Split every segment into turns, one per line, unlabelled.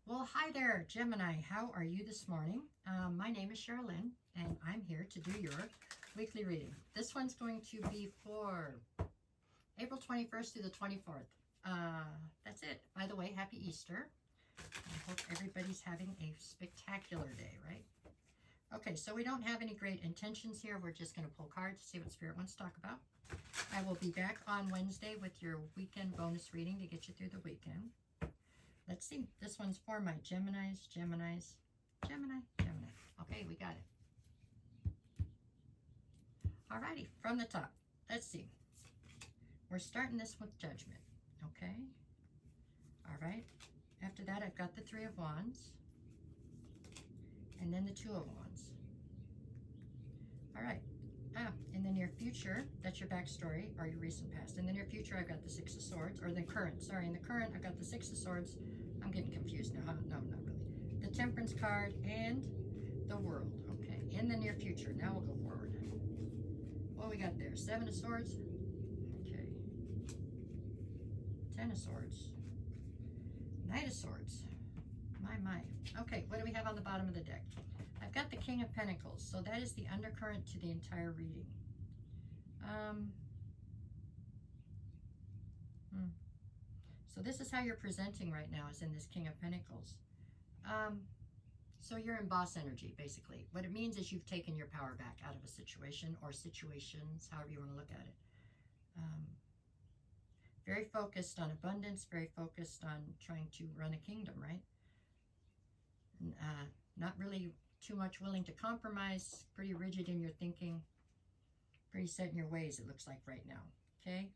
Well, hi there, Gemini. How are you this morning? My name is Sherilyn, and I'm here to do your weekly reading. This one's going to be for April 21st through the 24th. That's it. By the way, happy Easter. I hope everybody's having a spectacular day, right? Okay, so we don't have any great intentions here. We're just going to pull cards to see what Spirit wants to talk about. I will be back on Wednesday with your weekend bonus reading to get you through the weekend. Let's see. This one's for my Geminis. Gemini. Okay, we got it. Alrighty, from the top. Let's see. We're starting this with Judgment. Okay. Alright. After that, I've got the Three of Wands. And then the Two of Wands. Alright. In the near future, that's your backstory or your recent past. In the near future, I've got the Six of Swords, or the current. Sorry, in the current, I've got the Six of Swords. I'm getting confused now, huh? No, not really. The Temperance card and the World. Okay, in the near future. Now we'll go forward. What we got there? Seven of Swords. Okay. Ten of Swords. Knight of Swords. My. Okay, what do we have on the bottom of the deck? I've got the King of Pentacles, so that is the undercurrent to the entire reading. So this is how you're presenting right now, is in this King of Pentacles. So you're in boss energy, basically. What it means is you've taken your power back out of a situation or situations, however you want to look at it. Very focused on abundance, very focused on trying to run a kingdom, right? Not really too much willing to compromise, pretty rigid in your thinking, pretty set in your ways, it looks like right now, okay?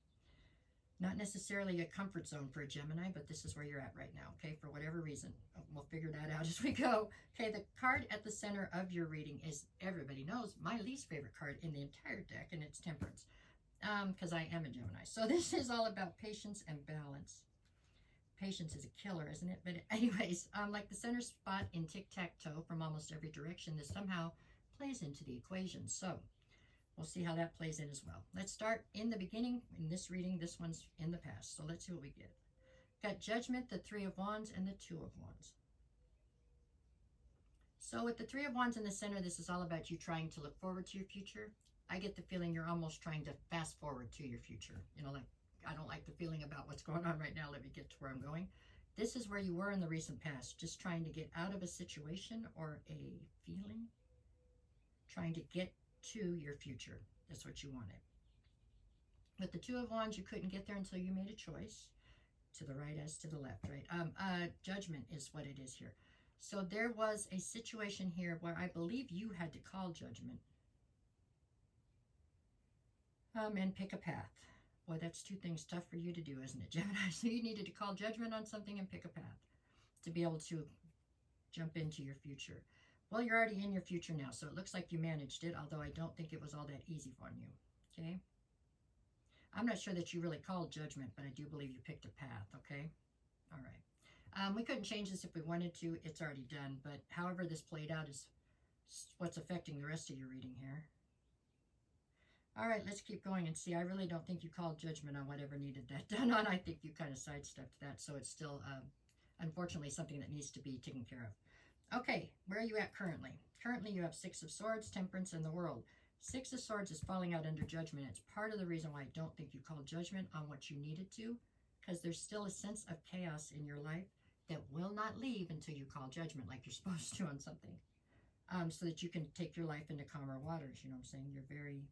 Not necessarily a comfort zone for a Gemini, but this is where you're at right now, okay, for whatever reason. We'll figure that out as we go. Okay, the card at the center of your reading is, everybody knows, my least favorite card in the entire deck, and it's Temperance, because I am a Gemini. So this is all about patience and balance. Patience is a killer, isn't it? But anyways, like the center spot in tic-tac-toe from almost every direction, this somehow plays into the equation. So we'll see how that plays in as well. Let's start in the beginning. In this reading, this one's in the past. So let's see what we get. Got Judgment, the Three of Wands, and the Two of Wands. So with the Three of Wands in the center, this is all about you trying to look forward to your future. I get the feeling you're almost trying to fast forward to your future. You know, like, I don't like the feeling about what's going on right now. Let me get to where I'm going. This is where you were in the recent past, just trying to get out of a situation or a feeling, trying to get to your future. That's what you wanted. With the Two of Wands, you couldn't get there until you made a choice, to the right as to the left, right? Judgment is what it is here. So there was a situation here where I believe you had to call judgment and pick a path. Boy, that's two things tough for you to do, isn't it, Gemini? So you needed to call judgment on something and pick a path to be able to jump into your future. Well, you're already in your future now, so it looks like you managed it, although I don't think it was all that easy for you, okay? I'm not sure that you really called judgment, but I do believe you picked a path, okay? All right. We couldn't change this if we wanted to. It's already done, but however this played out is what's affecting the rest of your reading here. All right, let's keep going and see. I really don't think you called judgment on whatever needed that done on. I think you kind of sidestepped that, so it's still, unfortunately, something that needs to be taken care of. Okay, where are you at currently? Currently, you have Six of Swords, Temperance, and the World. Six of Swords is falling out under judgment. It's part of the reason why I don't think you called judgment on what you needed to, because there's still a sense of chaos in your life that will not leave until you call judgment like you're supposed to on something, so that you can take your life into calmer waters. You know what I'm saying? You're very...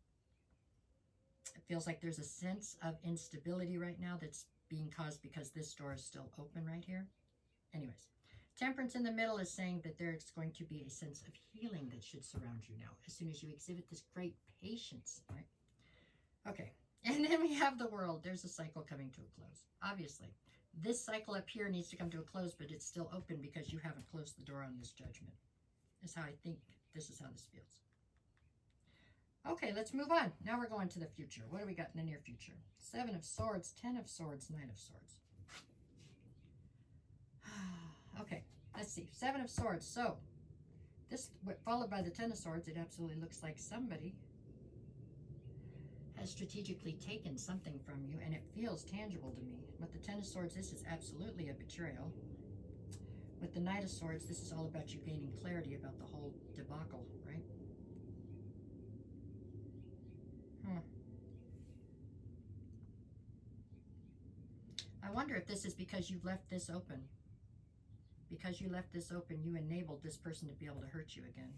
It feels like there's a sense of instability right now that's being caused because this door is still open right here. Anyways, Temperance in the middle is saying that there's going to be a sense of healing that should surround you now as soon as you exhibit this great patience, right? Okay, and then we have the World. There's a cycle coming to a close. Obviously, this cycle up here needs to come to a close, but it's still open because you haven't closed the door on this judgment. That's how I think this is how this feels. Okay, let's move on. Now we're going to the future. What do we got in the near future? Seven of Swords, Ten of Swords, Knight of Swords. Okay, let's see. Seven of Swords. So, this, followed by the Ten of Swords, it absolutely looks like somebody has strategically taken something from you, and it feels tangible to me. With the Ten of Swords, this is absolutely a betrayal. With with the Knight of Swords, this is all about you gaining clarity about the whole debacle, right? I wonder if this is because you've left this open. Because you left this open, you enabled this person to be able to hurt you again.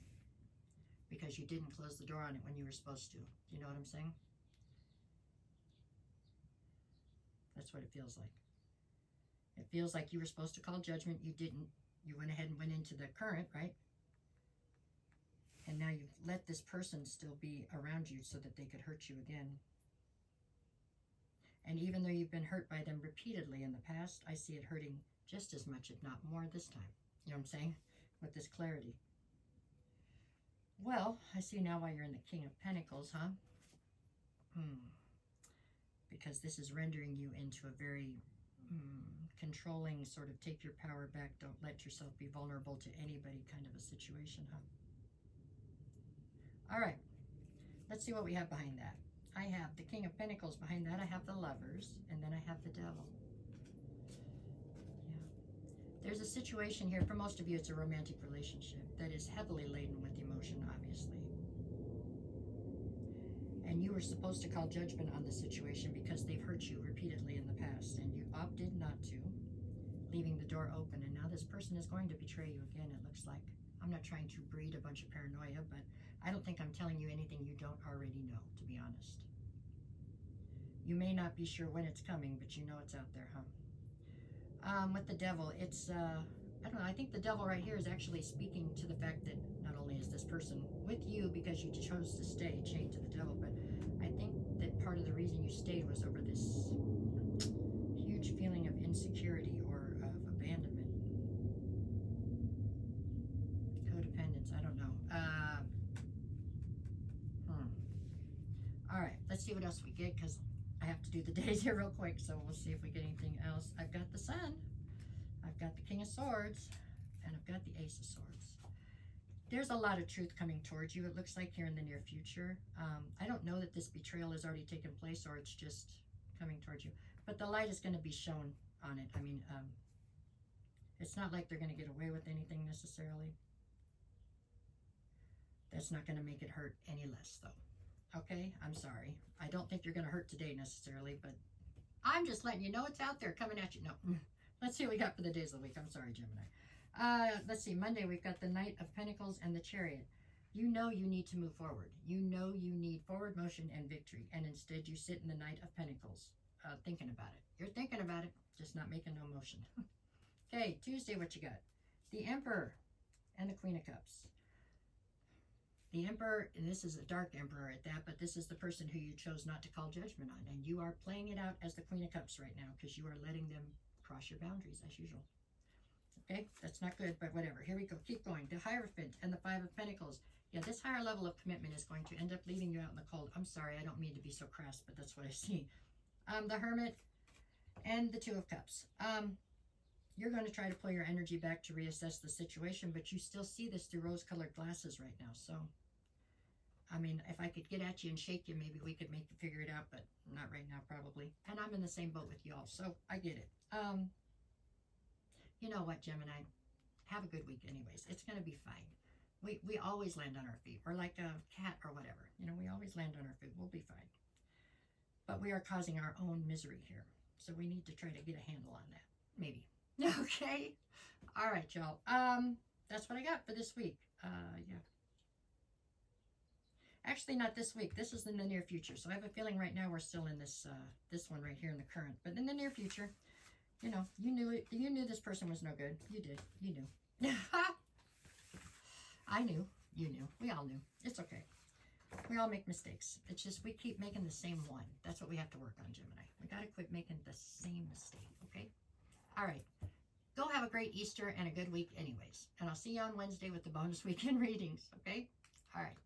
Because you didn't close the door on it when you were supposed to. Do you know what I'm saying? That's what it feels like. It feels like you were supposed to call judgment. You didn't. You went ahead and went into the current, right? And now you've let this person still be around you so that they could hurt you again. And even though you've been hurt by them repeatedly in the past, I see it hurting just as much, if not more, this time. You know what I'm saying? With this clarity. Well, I see now why you're in the King of Pentacles, huh? Because this is rendering you into a very controlling, sort of take your power back, don't let yourself be vulnerable to anybody kind of a situation, huh? All right. Let's see what we have behind that. I have the King of Pentacles behind that. I have the Lovers, and then I have the Devil. Yeah. There's a situation here. For most of you, it's a romantic relationship that is heavily laden with emotion, obviously. And you were supposed to call judgment on the situation because they've hurt you repeatedly in the past, and you opted not to, leaving the door open. And now this person is going to betray you again, it looks like. I'm not trying to breed a bunch of paranoia, but I don't think I'm telling you anything you don't already know, to be honest. You may not be sure when it's coming, but you know it's out there, huh? With the Devil, it's, I don't know, I think the Devil right here is actually speaking to the fact that not only is this person with you because you chose to stay chained to the Devil, but I think that part of the reason you stayed was over this huge feeling of insecurity or of abandonment. Codependence, I don't know. All right, let's see what else we get, because I have to do the days here real quick, so we'll see if we get anything else. I've got the Sun, I've got the King of Swords, and I've got the Ace of Swords. There's a lot of truth coming towards you, it looks like, here in the near future. I don't know that this betrayal has already taken place or it's just coming towards you, but the light is going to be shown on it. I mean, it's not like they're going to get away with anything necessarily. That's not going to make it hurt any less, though. Okay, I'm sorry. I don't think you're going to hurt today necessarily, but I'm just letting you know it's out there coming at you. No, let's see what we got for the days of the week. I'm sorry, Gemini. Let's see. Monday, we've got the Knight of Pentacles and the Chariot. You know you need to move forward. You know you need forward motion and victory, and instead you sit in the Knight of Pentacles thinking about it. You're thinking about it, just not making no motion. Okay, Tuesday, what you got? The Emperor and the Queen of Cups. The Emperor, and this is a dark Emperor at that, but this is the person who you chose not to call judgment on. And you are playing it out as the Queen of Cups right now because you are letting them cross your boundaries as usual. Okay, that's not good, but whatever. Here we go. Keep going. The Hierophant and the Five of Pentacles. Yeah, this higher level of commitment is going to end up leaving you out in the cold. I'm sorry, I don't mean to be so crass, but that's what I see. The Hermit and the Two of Cups. You're going to try to pull your energy back to reassess the situation, but you still see this through rose-colored glasses right now, so... I mean, if I could get at you and shake you, maybe we could make you figure it out, but not right now, probably. And I'm in the same boat with y'all, so I get it. You know what, Gemini? Have a good week anyways. It's going to be fine. We always land on our feet. We're like a cat or whatever. You know, we always land on our feet. We'll be fine. But we are causing our own misery here, so we need to try to get a handle on that. Maybe. Okay? All right, y'all. That's what I got for this week. Yeah. Actually, not this week. This is in the near future. So I have a feeling right now we're still in this this one right here in the current. But in the near future, you know, you knew it. You knew this person was no good. You did. You knew. I knew. You knew. We all knew. It's okay. We all make mistakes. It's just we keep making the same one. That's what we have to work on, Gemini. We got to quit making the same mistake, okay? All right. Go have a great Easter and a good week anyways. And I'll see you on Wednesday with the bonus weekend readings, okay? All right.